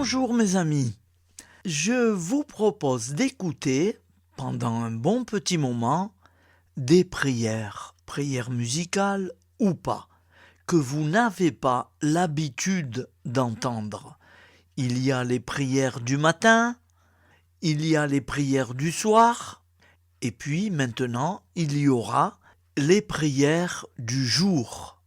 Bonjour mes amis, je vous propose d'écouter pendant un bon petit moment des prières musicales ou pas, que vous n'avez pas l'habitude d'entendre. Il y a les prières du matin, il y a les prières du soir, et puis maintenant il y aura les prières du jour.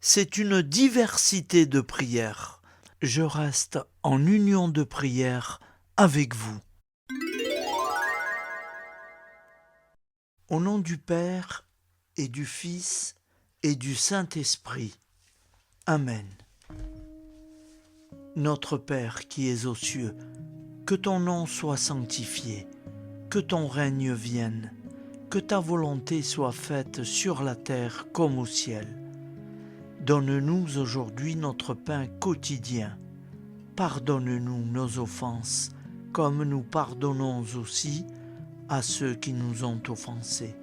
C'est une diversité de prières. Je reste en union de prière avec vous. Au nom du Père et du Fils et du Saint-Esprit. Amen. Notre Père qui es aux cieux, que ton nom soit sanctifié, que ton règne vienne, que ta volonté soit faite sur la terre comme au ciel. Donne-nous aujourd'hui notre pain quotidien. Pardonne-nous nos offenses, comme nous pardonnons aussi à ceux qui nous ont offensés.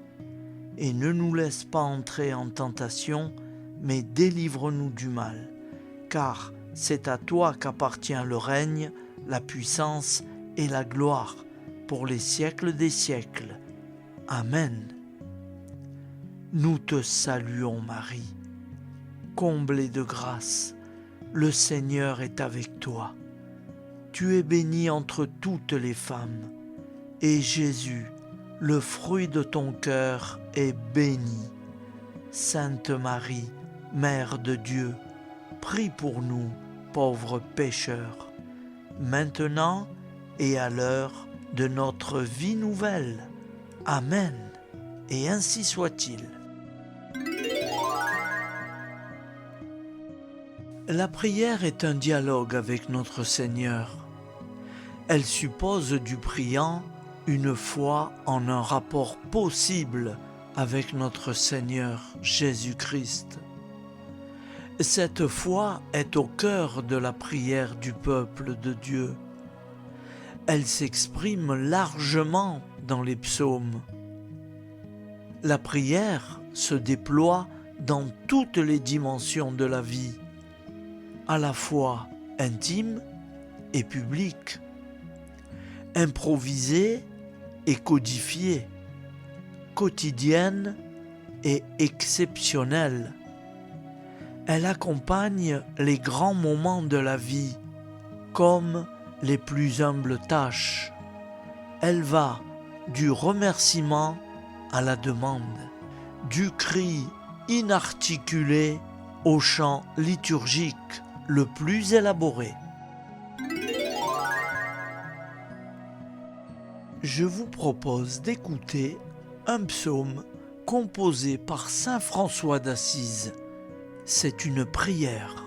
Et ne nous laisse pas entrer en tentation, mais délivre-nous du mal. Car c'est à toi qu'appartient le règne, la puissance et la gloire, pour les siècles des siècles. Amen. Nous te saluons, Marie. Comblée de grâce, le Seigneur est avec toi. Tu es bénie entre toutes les femmes, et Jésus, le fruit de ton cœur, est béni. Sainte Marie, Mère de Dieu, prie pour nous, pauvres pécheurs, maintenant et à l'heure de notre vie nouvelle. Amen. Et ainsi soit-il. La prière est un dialogue avec notre Seigneur. Elle suppose du priant une foi en un rapport possible avec notre Seigneur Jésus-Christ. Cette foi est au cœur de la prière du peuple de Dieu. Elle s'exprime largement dans les psaumes. La prière se déploie dans toutes les dimensions de la vie, à la fois intime et publique, improvisée et codifiée, quotidienne et exceptionnelle. Elle accompagne les grands moments de la vie, comme les plus humbles tâches. Elle va du remerciement à la demande, du cri inarticulé au chant liturgique le plus élaboré. Je vous propose d'écouter un psaume composé par saint François d'Assise. C'est une prière.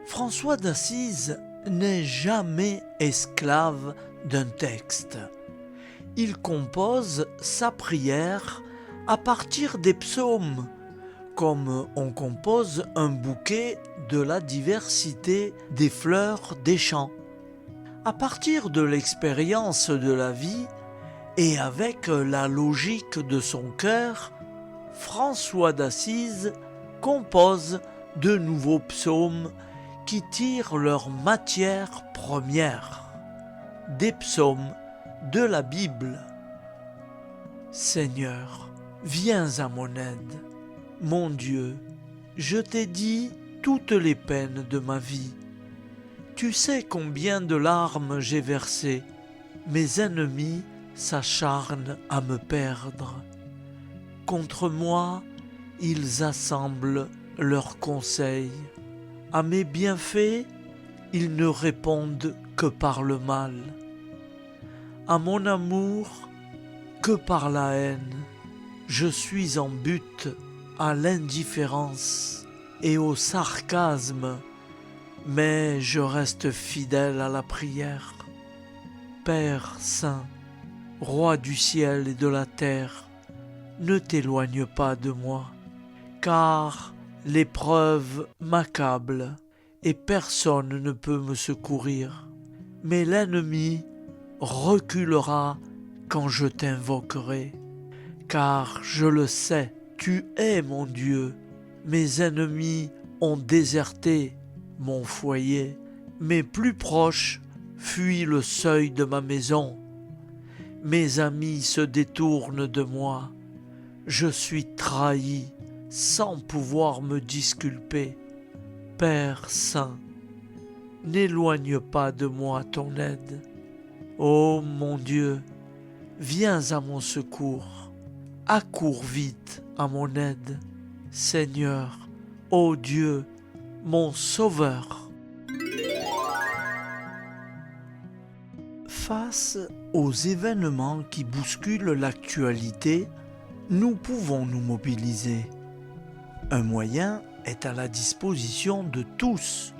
François d'Assise n'est jamais esclave d'un texte. Il compose sa prière à partir des psaumes, comme on compose un bouquet de la diversité des fleurs des champs. À partir de l'expérience de la vie et avec la logique de son cœur, François d'Assise compose de nouveaux psaumes qui tirent leur matière première, des psaumes de la Bible. Seigneur, viens à mon aide. Mon Dieu, je t'ai dit toutes les peines de ma vie. Tu sais combien de larmes j'ai versées. Mes ennemis s'acharnent à me perdre. Contre moi, ils assemblent leurs conseils. À mes bienfaits, ils ne répondent que par le mal. À mon amour, que par la haine. Je suis en butte à l'indifférence et au sarcasme, mais je reste fidèle à la prière. Père saint, roi du ciel et de la terre, ne t'éloigne pas de moi, car l'épreuve m'accable et personne ne peut me secourir. Mais l'ennemi reculera quand je t'invoquerai, car je le sais, tu es mon Dieu. Mes ennemis ont déserté mon foyer, Mes plus proches fuient le seuil de ma maison. Mes amis se détournent de moi. Je suis trahi sans pouvoir me disculper. Père saint, n'éloigne pas de moi ton aide. Ô mon Dieu, viens à mon secours. Accours vite à mon aide. Seigneur, ô Dieu, mon Sauveur. Face aux événements qui bousculent l'actualité, nous pouvons nous mobiliser. Un moyen est à la disposition de tous,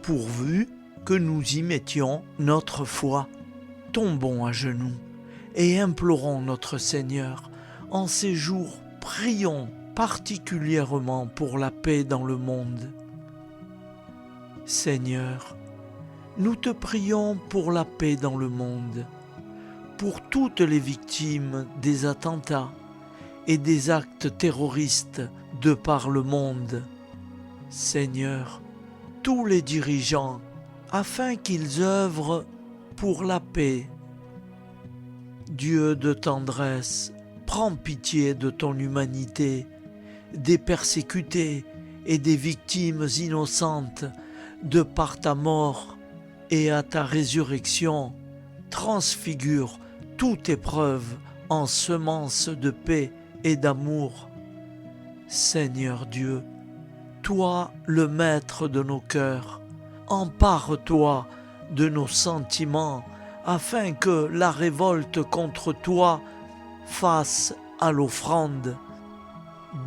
pourvu que nous y mettions notre foi. Tombons à genoux et implorons notre Seigneur. En ces jours, prions particulièrement pour la paix dans le monde. Seigneur, nous te prions pour la paix dans le monde, pour toutes les victimes des attentats et des actes terroristes de par le monde. Seigneur, tous les dirigeants, afin qu'ils œuvrent pour la paix. Dieu de tendresse, prends pitié de ton humanité, des persécutés et des victimes innocentes, de par ta mort et à ta résurrection, transfigure toute épreuve en semence de paix et d'amour. Seigneur Dieu, toi le maître de nos cœurs, empare-toi de nos sentiments afin que la révolte contre toi fasse à l'offrande.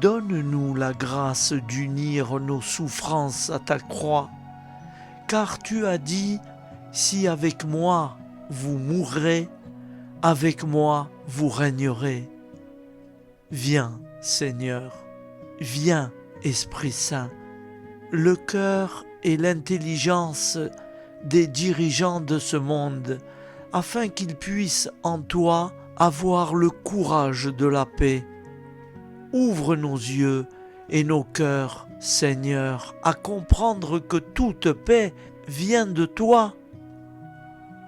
Donne-nous la grâce d'unir nos souffrances à ta croix, car tu as dit, si avec moi vous mourrez, avec moi vous régnerez. Viens, Seigneur, viens, Esprit Saint, le cœur et l'intelligence des dirigeants de ce monde, afin qu'ils puissent en toi avoir le courage de la paix. Ouvre nos yeux et nos cœurs, Seigneur, à comprendre que toute paix vient de toi.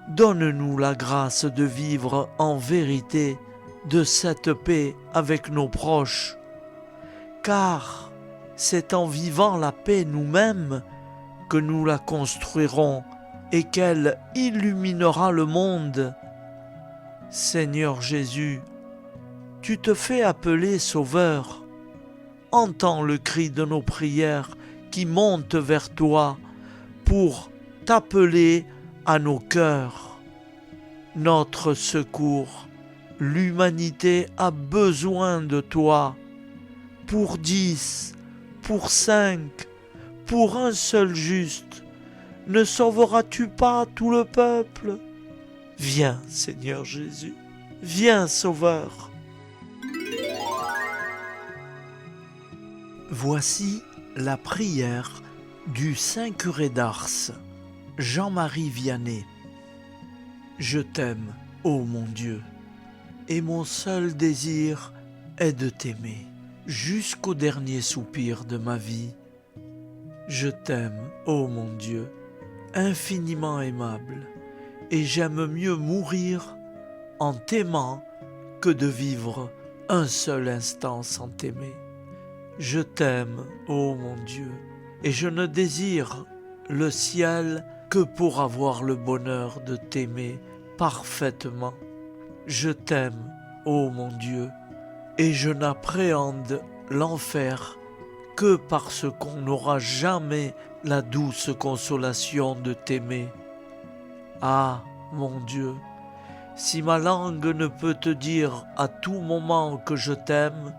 Donne-nous la grâce de vivre en vérité de cette paix avec nos proches, car c'est en vivant la paix nous-mêmes que nous la construirons et qu'elle illuminera le monde. Seigneur Jésus, tu te fais appeler Sauveur. Entends le cri de nos prières qui montent vers toi pour t'appeler à nos cœurs. Notre secours, l'humanité a besoin de toi. Pour 10, pour 5, pour un seul juste, ne sauveras-tu pas tout le peuple? Viens, Seigneur Jésus, viens, Sauveur. Voici la prière du Saint Curé d'Ars, Jean-Marie Vianney. Je t'aime, ô mon Dieu, et mon seul désir est de t'aimer jusqu'au dernier soupir de ma vie. Je t'aime, ô mon Dieu, infiniment aimable, et j'aime mieux mourir en t'aimant que de vivre un seul instant sans t'aimer. Je t'aime, ô mon Dieu, et je ne désire le ciel que pour avoir le bonheur de t'aimer parfaitement. Je t'aime, ô mon Dieu, et je n'appréhende l'enfer que parce qu'on n'aura jamais la douce consolation de t'aimer. Ah, mon Dieu, si ma langue ne peut te dire à tout moment que je t'aime,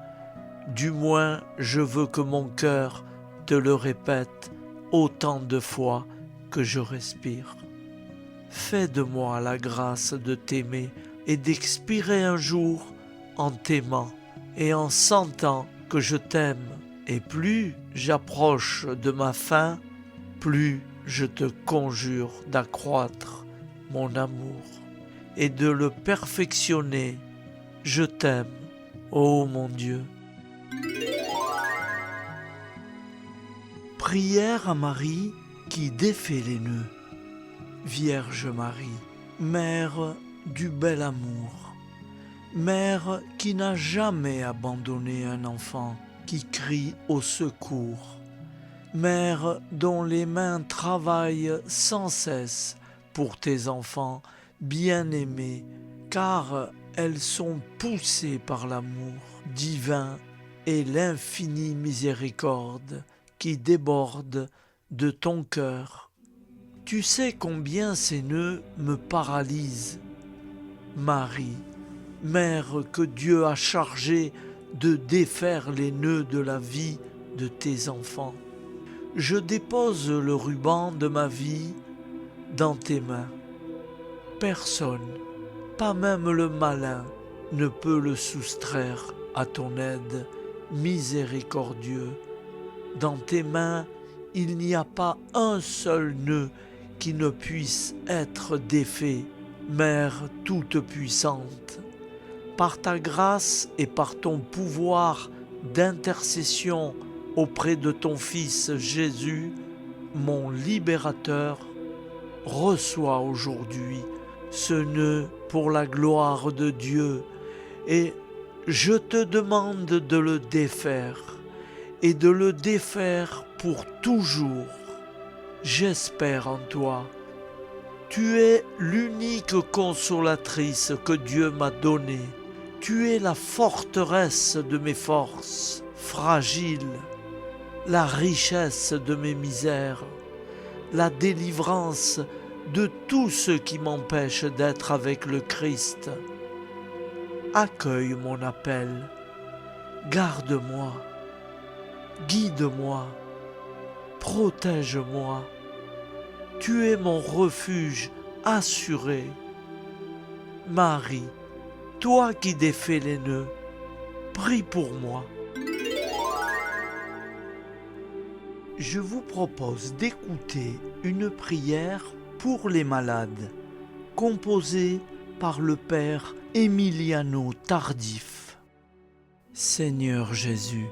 du moins je veux que mon cœur te le répète autant de fois que je respire. Fais de moi la grâce de t'aimer et d'expirer un jour en t'aimant et en sentant que je t'aime. Et plus j'approche de ma fin, plus je te conjure d'accroître mon amour et de le perfectionner. Je t'aime, ô mon Dieu. Prière à Marie qui défait les nœuds. Vierge Marie, Mère du bel amour, Mère qui n'a jamais abandonné un enfant qui crie au secours, Mère dont les mains travaillent sans cesse pour tes enfants bien-aimés, car elles sont poussées par l'amour divin et l'infinie miséricorde qui déborde de ton cœur. Tu sais combien ces nœuds me paralysent. Marie, Mère que Dieu a chargée de défaire les nœuds de la vie de tes enfants, je dépose le ruban de ma vie dans tes mains. Personne, pas même le malin, ne peut le soustraire à ton aide, miséricordieux. Dans tes mains, il n'y a pas un seul nœud qui ne puisse être défait, Mère toute-puissante. Par ta grâce et par ton pouvoir d'intercession auprès de ton Fils Jésus, mon libérateur, reçois aujourd'hui ce nœud pour la gloire de Dieu et je te demande de le défaire et de le défaire pour toujours. J'espère en toi. Tu es l'unique consolatrice que Dieu m'a donnée. Tu es la forteresse de mes forces fragiles, la richesse de mes misères, la délivrance de tout ce qui m'empêche d'être avec le Christ. Accueille mon appel, garde-moi, guide-moi, protège-moi. Tu es mon refuge assuré. Marie, toi qui défais les nœuds, prie pour moi. Je vous propose d'écouter une prière pour les malades, composée par le Père Emiliano Tardif. Seigneur Jésus,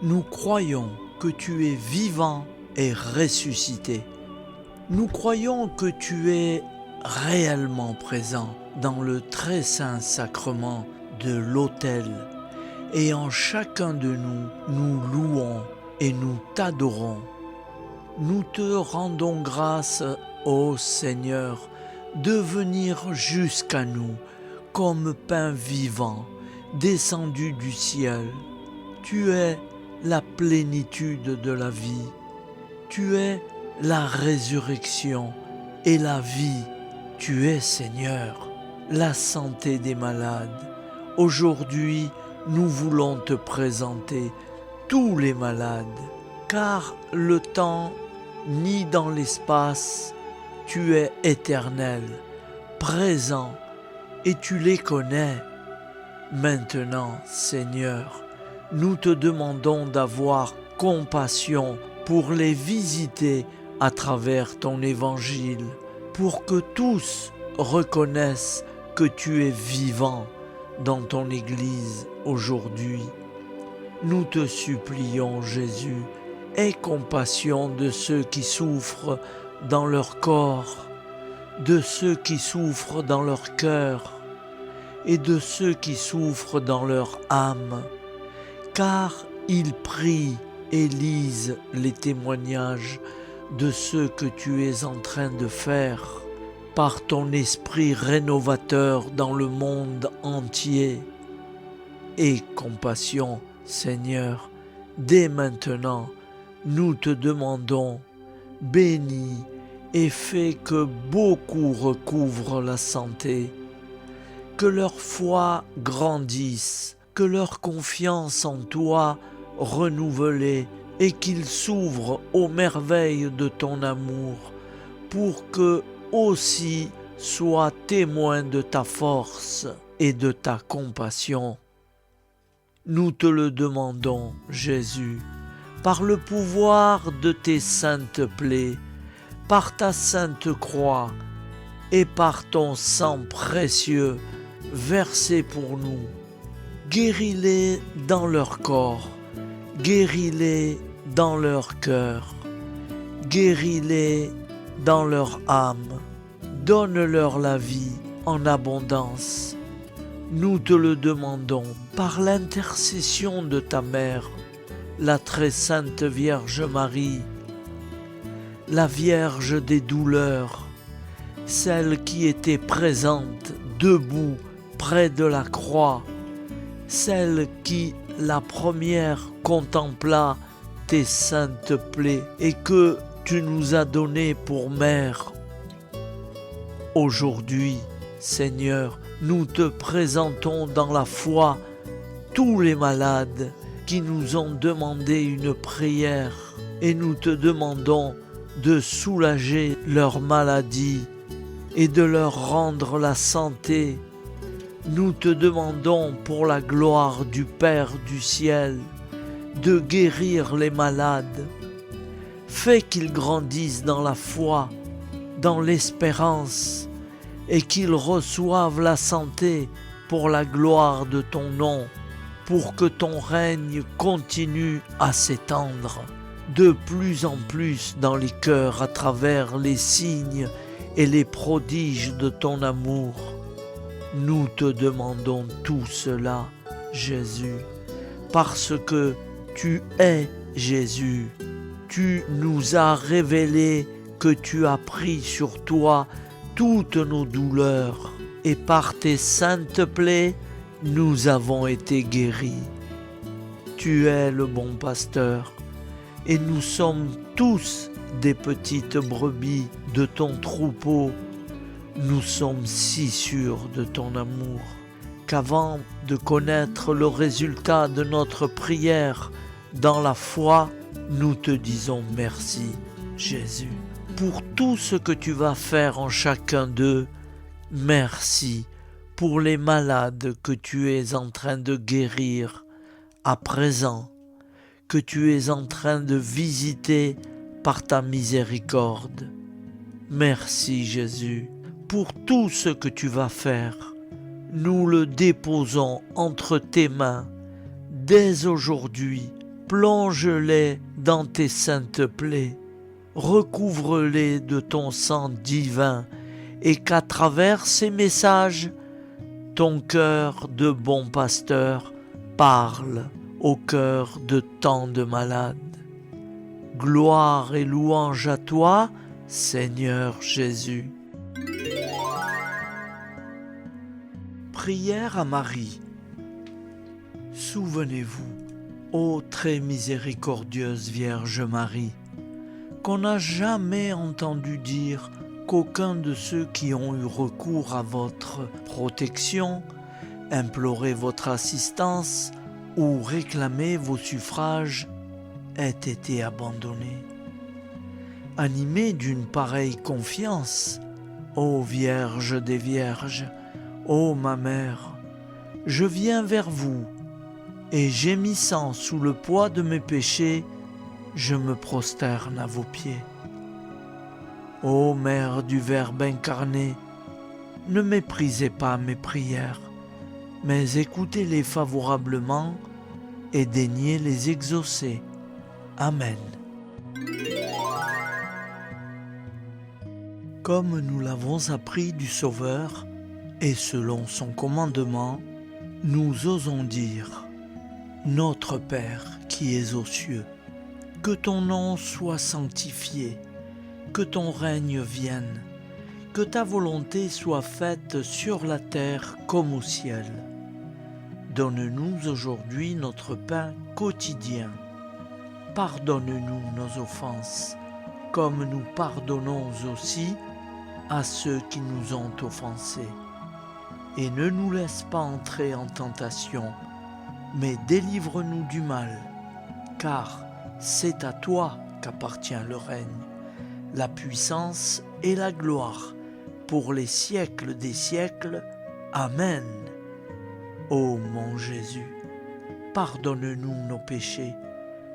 nous croyons que tu es vivant et ressuscité. Nous croyons que tu es réellement présent dans le très saint sacrement de l'autel et en chacun de nous, nous louons et nous t'adorons. Nous te rendons grâce, ô Seigneur, de venir jusqu'à nous comme pain vivant, descendu du ciel. Tu es la plénitude de la vie. Tu es la résurrection et la vie. Tu es, Seigneur, la santé des malades. Aujourd'hui, nous voulons te présenter tous les malades, car le temps ni dans l'espace, tu es éternel, présent, et tu les connais. Maintenant, Seigneur, nous te demandons d'avoir compassion pour les visiter à travers ton évangile, pour que tous reconnaissent que tu es vivant dans ton Église aujourd'hui. Nous te supplions, Jésus, aie compassion de ceux qui souffrent dans leur corps, de ceux qui souffrent dans leur cœur et de ceux qui souffrent dans leur âme, car ils prient et lisent les témoignages de ce que tu es en train de faire par ton esprit rénovateur dans le monde entier. Aie compassion, Seigneur, dès maintenant, nous te demandons, bénis et fais que beaucoup recouvrent la santé, que leur foi grandisse, que leur confiance en toi renouvelée et qu'ils s'ouvrent aux merveilles de ton amour pour que aussi soient témoins de ta force et de ta compassion. Nous te le demandons, Jésus, par le pouvoir de tes saintes plaies, par ta sainte croix et par ton sang précieux versé pour nous. Guéris-les dans leur corps, guéris-les dans leur cœur, guéris-les dans leur âme. Donne-leur la vie en abondance. Nous te le demandons par l'intercession de ta mère, la très sainte Vierge Marie, la Vierge des douleurs, celle qui était présente, debout, près de la croix, celle qui, la première, contempla tes saintes plaies et que tu nous as données pour mère. Aujourd'hui, Seigneur, nous te présentons dans la foi tous les malades qui nous ont demandé une prière et nous te demandons de soulager leur maladie et de leur rendre la santé. Nous te demandons pour la gloire du Père du ciel de guérir les malades. Fais qu'ils grandissent dans la foi, dans l'espérance et qu'ils reçoivent la santé pour la gloire de ton nom, pour que ton règne continue à s'étendre de plus en plus dans les cœurs à travers les signes et les prodiges de ton amour. Nous te demandons tout cela, Jésus, parce que tu es Jésus. Tu nous as révélé que tu as pris sur toi toutes nos douleurs et par tes saintes plaies, nous avons été guéris. Tu es le bon pasteur et nous sommes tous des petites brebis de ton troupeau. Nous sommes si sûrs de ton amour qu'avant de connaître le résultat de notre prière dans la foi, nous te disons merci, Jésus, pour tout ce que tu vas faire en chacun d'eux. Merci pour les malades que tu es en train de guérir à présent, que tu es en train de visiter par ta miséricorde. Merci, Jésus, pour tout ce que tu vas faire. Nous le déposons entre tes mains dès aujourd'hui. Plonge-les dans tes saintes plaies, recouvre-les de ton sang divin et qu'à travers ces messages, ton cœur de bon pasteur parle au cœur de tant de malades. Gloire et louange à toi, Seigneur Jésus. Prière à Marie. Souvenez-vous, ô très miséricordieuse Vierge Marie, qu'on n'a jamais entendu dire qu'aucun de ceux qui ont eu recours à votre protection, imploré votre assistance ou réclamé vos suffrages ait été abandonné. Animé d'une pareille confiance, ô Vierge des Vierges, ô ma mère, je viens vers vous, et gémissant sous le poids de mes péchés, je me prosterne à vos pieds. Ô Mère du Verbe incarné, ne méprisez pas mes prières, mais écoutez-les favorablement et daignez les exaucer. Amen. Comme nous l'avons appris du Sauveur, et selon son commandement, nous osons dire: Notre Père qui es aux cieux, que ton nom soit sanctifié, que ton règne vienne, que ta volonté soit faite sur la terre comme au ciel. Donne-nous aujourd'hui notre pain quotidien. Pardonne-nous nos offenses, comme nous pardonnons aussi à ceux qui nous ont offensés. Et ne nous laisse pas entrer en tentation, mais délivre-nous du mal, car c'est à toi qu'appartient le règne, la puissance et la gloire, pour les siècles des siècles. Amen. Ô mon Jésus, pardonne-nous nos péchés,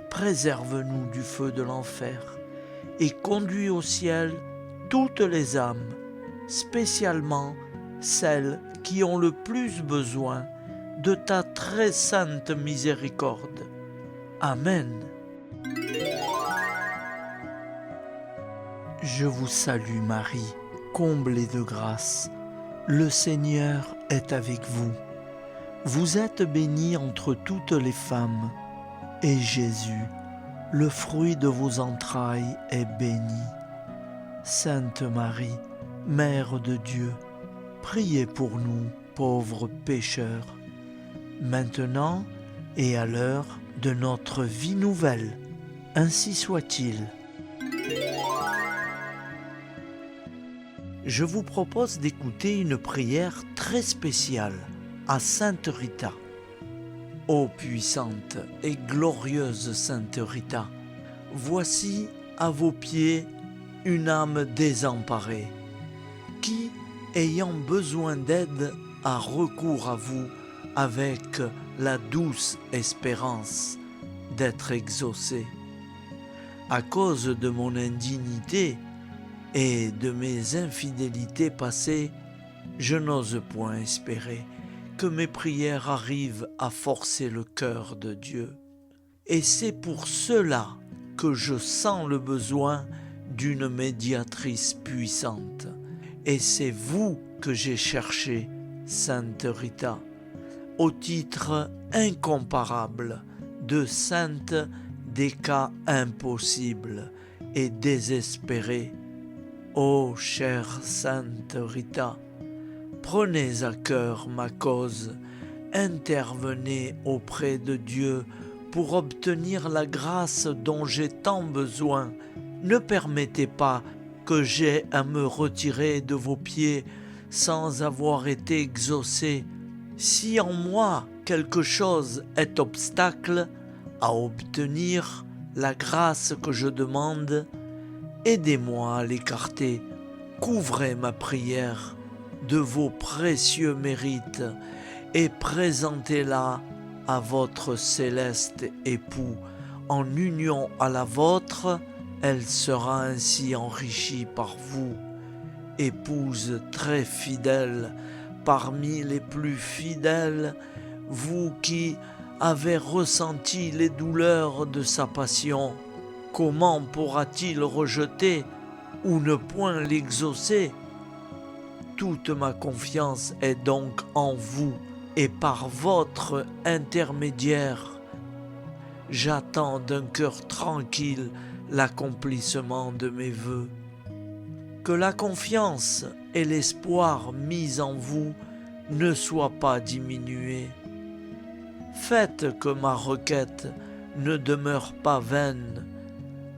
préserve-nous du feu de l'enfer, et conduis au ciel toutes les âmes, spécialement celles qui ont le plus besoin de ta très sainte miséricorde. Amen. Je vous salue Marie, comblée de grâce. Le Seigneur est avec vous. Vous êtes bénie entre toutes les femmes, et Jésus, le fruit de vos entrailles, est béni. Sainte Marie, Mère de Dieu, priez pour nous, pauvres pécheurs, maintenant et à l'heure de notre vie nouvelle. Ainsi soit-il. Je vous propose d'écouter une prière très spéciale à Sainte Rita. Ô puissante et glorieuse Sainte Rita, voici à vos pieds une âme désemparée, qui, ayant besoin d'aide, a recours à vous avec la douce espérance d'être exaucée. À cause de mon indignité et de mes infidélités passées, je n'ose point espérer que mes prières arrivent à forcer le cœur de Dieu. Et c'est pour cela que je sens le besoin d'une médiatrice puissante. Et c'est vous que j'ai cherché, Sainte Rita, au titre incomparable de sainte des cas impossibles et désespérés. Ô chère Sainte Rita, prenez à cœur ma cause, intervenez auprès de Dieu pour obtenir la grâce dont j'ai tant besoin. Ne permettez pas que j'aie à me retirer de vos pieds sans avoir été exaucé. Si en moi quelque chose est obstacle à obtenir la grâce que je demande, aidez-moi à l'écarter. Couvrez ma prière de vos précieux mérites et présentez-la à votre céleste époux. En union à la vôtre, elle sera ainsi enrichie par vous. Épouse très fidèle, parmi les plus fidèles, vous qui avez ressenti les douleurs de sa passion, comment pourra-t-il rejeter ou ne point l'exaucer? Toute ma confiance est donc en vous et par votre intermédiaire. J'attends d'un cœur tranquille l'accomplissement de mes vœux. Que la confiance et l'espoir mis en vous ne soient pas diminués. Faites que ma requête ne demeure pas vaine.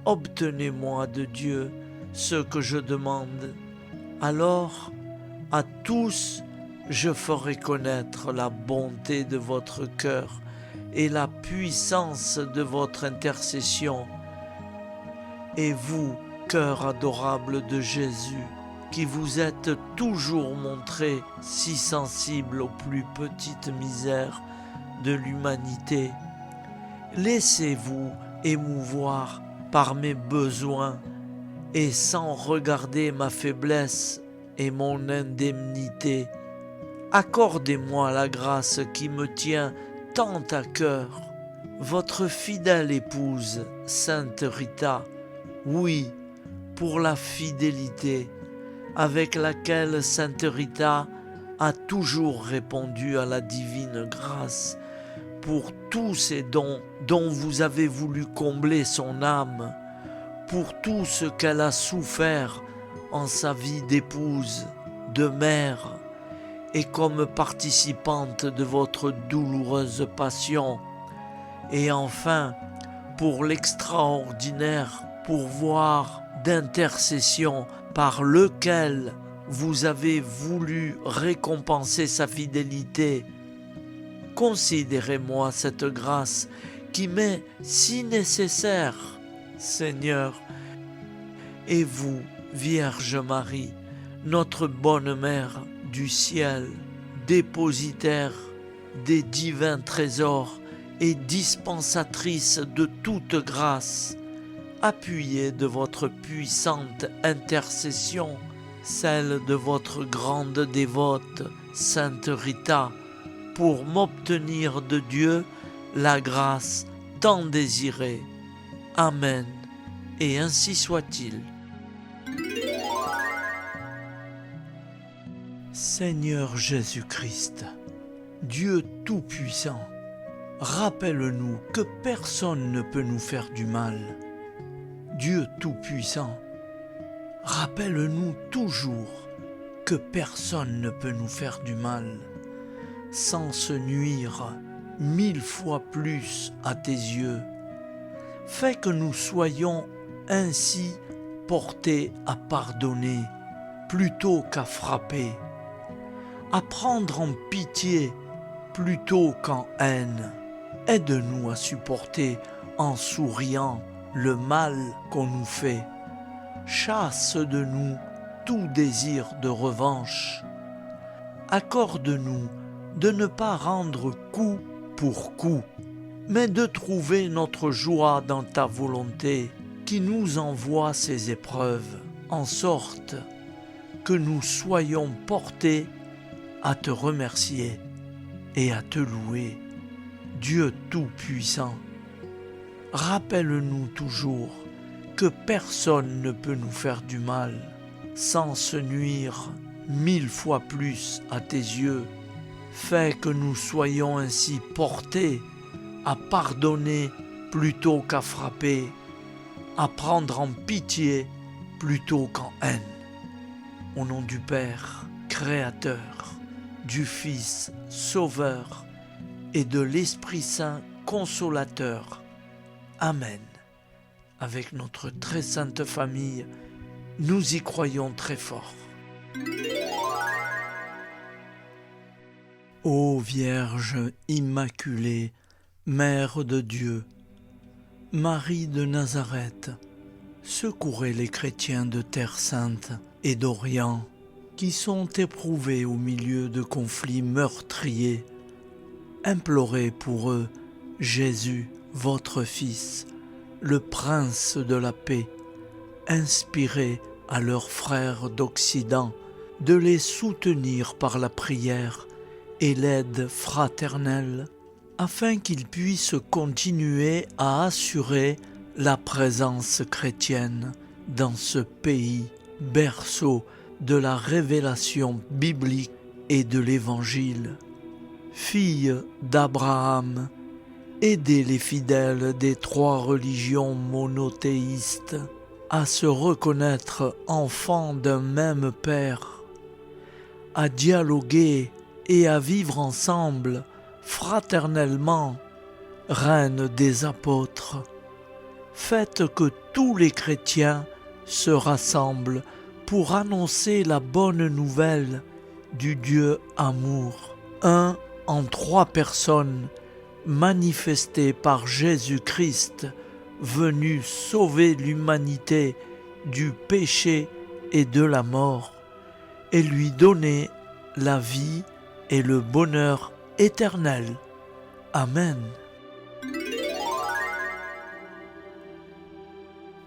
Obtenez-moi de Dieu ce que je demande. Alors, à tous, je ferai connaître la bonté de votre cœur et la puissance de votre intercession. Et vous, cœur adorable de Jésus, qui vous êtes toujours montré si sensible aux plus petites misères de l'humanité, laissez-vous émouvoir par mes besoins et sans regarder ma faiblesse et mon indemnité, accordez-moi la grâce qui me tient tant à cœur. Votre fidèle épouse, Sainte Rita, oui, pour la fidélité avec laquelle Sainte Rita a toujours répondu à la divine grâce, pour tous ces dons dont vous avez voulu combler son âme, pour tout ce qu'elle a souffert en sa vie d'épouse, de mère, et comme participante de votre douloureuse passion, et enfin pour l'extraordinaire pourvoir d'intercession par lequel vous avez voulu récompenser sa fidélité. Considérez-moi cette grâce qui m'est si nécessaire, Seigneur. Et vous, Vierge Marie, notre bonne Mère du ciel, dépositaire des divins trésors et dispensatrice de toute grâce, appuyez de votre puissante intercession celle de votre grande dévote, Sainte Rita, pour m'obtenir de Dieu la grâce tant désirée. Amen. Et ainsi soit-il. Seigneur Jésus-Christ, Dieu Tout-Puissant, rappelle-nous que personne ne peut nous faire du mal. Dieu Tout-Puissant, rappelle-nous toujours que personne ne peut nous faire du mal sans se nuire 1000 fois plus à tes yeux. Fais que nous soyons ainsi portés à pardonner plutôt qu'à frapper, à prendre en pitié plutôt qu'en haine. Aide-nous à supporter en souriant le mal qu'on nous fait. Chasse de nous tout désir de revanche. Accorde-nous de ne pas rendre coup pour coup, mais de trouver notre joie dans ta volonté qui nous envoie ces épreuves, en sorte que nous soyons portés à te remercier et à te louer. Dieu Tout-Puissant, rappelle-nous toujours que personne ne peut nous faire du mal sans se nuire 1000 fois plus à tes yeux. Fais que nous soyons ainsi portés à pardonner plutôt qu'à frapper, à prendre en pitié plutôt qu'en haine. Au nom du Père, Créateur, du Fils, Sauveur, et de l'Esprit Saint, Consolateur. Amen. Avec notre très sainte famille, nous y croyons très fort. Ô Vierge Immaculée, Mère de Dieu, Marie de Nazareth, secourez les chrétiens de Terre Sainte et d'Orient qui sont éprouvés au milieu de conflits meurtriers. Implorez pour eux Jésus, votre Fils, le Prince de la paix. Inspirez à leurs frères d'Occident de les soutenir par la prière et l'aide fraternelle, afin qu'ils puissent continuer à assurer la présence chrétienne dans ce pays, berceau de la révélation biblique et de l'Évangile. Fille d'Abraham, aidez les fidèles des 3 religions monothéistes à se reconnaître enfants d'un même Père, à dialoguer et à vivre ensemble fraternellement, Reine des apôtres. Faites que tous les chrétiens se rassemblent pour annoncer la bonne nouvelle du Dieu amour, un en 3 personnes, manifestées par Jésus-Christ, venu sauver l'humanité du péché et de la mort, et lui donner la vie et le bonheur éternel. Amen.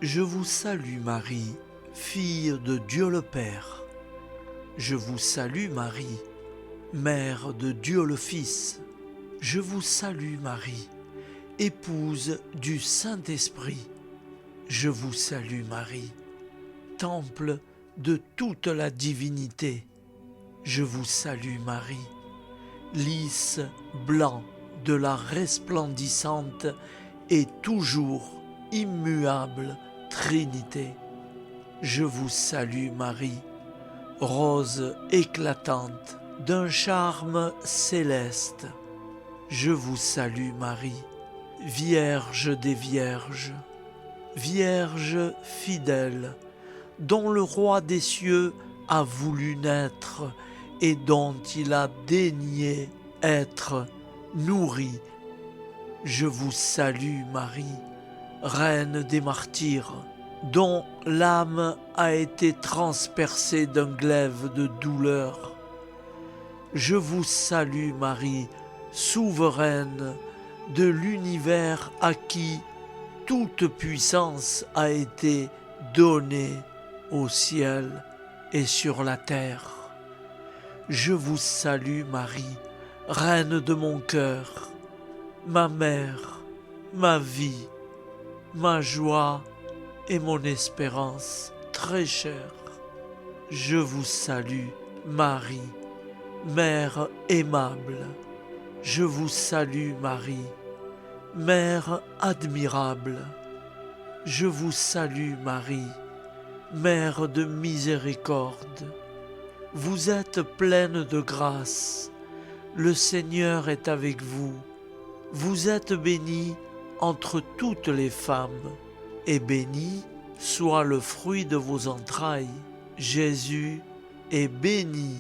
Je vous salue Marie, fille de Dieu le Père. Je vous salue Marie, Mère de Dieu le Fils. Je vous salue Marie, épouse du Saint-Esprit. Je vous salue Marie, temple de toute la divinité. Je vous salue Marie, lys blanc de la resplendissante et toujours immuable Trinité. Je vous salue Marie, rose éclatante d'un charme céleste. Je vous salue Marie, Vierge des Vierges, Vierge fidèle, dont le Roi des cieux a voulu naître et dont il a daigné être nourri. Je vous salue Marie, Reine des martyrs, dont l'âme a été transpercée d'un glaive de douleur. Je vous salue Marie, souveraine de l'univers à qui toute puissance a été donnée au ciel et sur la terre. Je vous salue Marie, Reine de mon cœur, ma mère, ma vie, ma joie et mon espérance très chère. Je vous salue Marie, Mère aimable, je vous salue Marie. Mère admirable, je vous salue Marie. Mère de miséricorde, vous êtes pleine de grâce, le Seigneur est avec vous. Vous êtes bénie entre toutes les femmes, et béni soit le fruit de vos entrailles. Jésus est béni,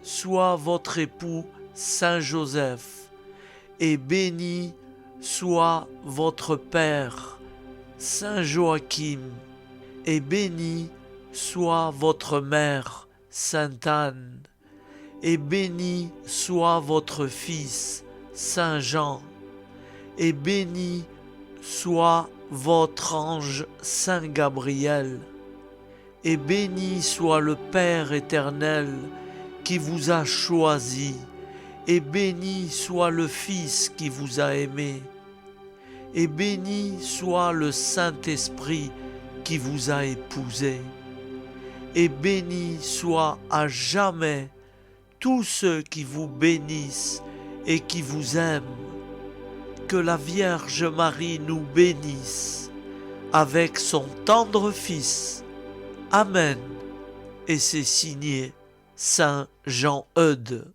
soit votre époux Saint Joseph, et béni soit votre Père Saint Joachim, et béni soit votre mère, Sainte Anne, et béni soit votre fils, Saint Jean, et béni soit votre ange, Saint Gabriel, et béni soit le Père éternel qui vous a choisi, et béni soit le Fils qui vous a aimé, et béni soit le Saint-Esprit qui vous a épousé, et béni soit à jamais tous ceux qui vous bénissent et qui vous aiment. Que la Vierge Marie nous bénisse avec son tendre Fils. Amen. Et c'est signé Saint Jean Eudes.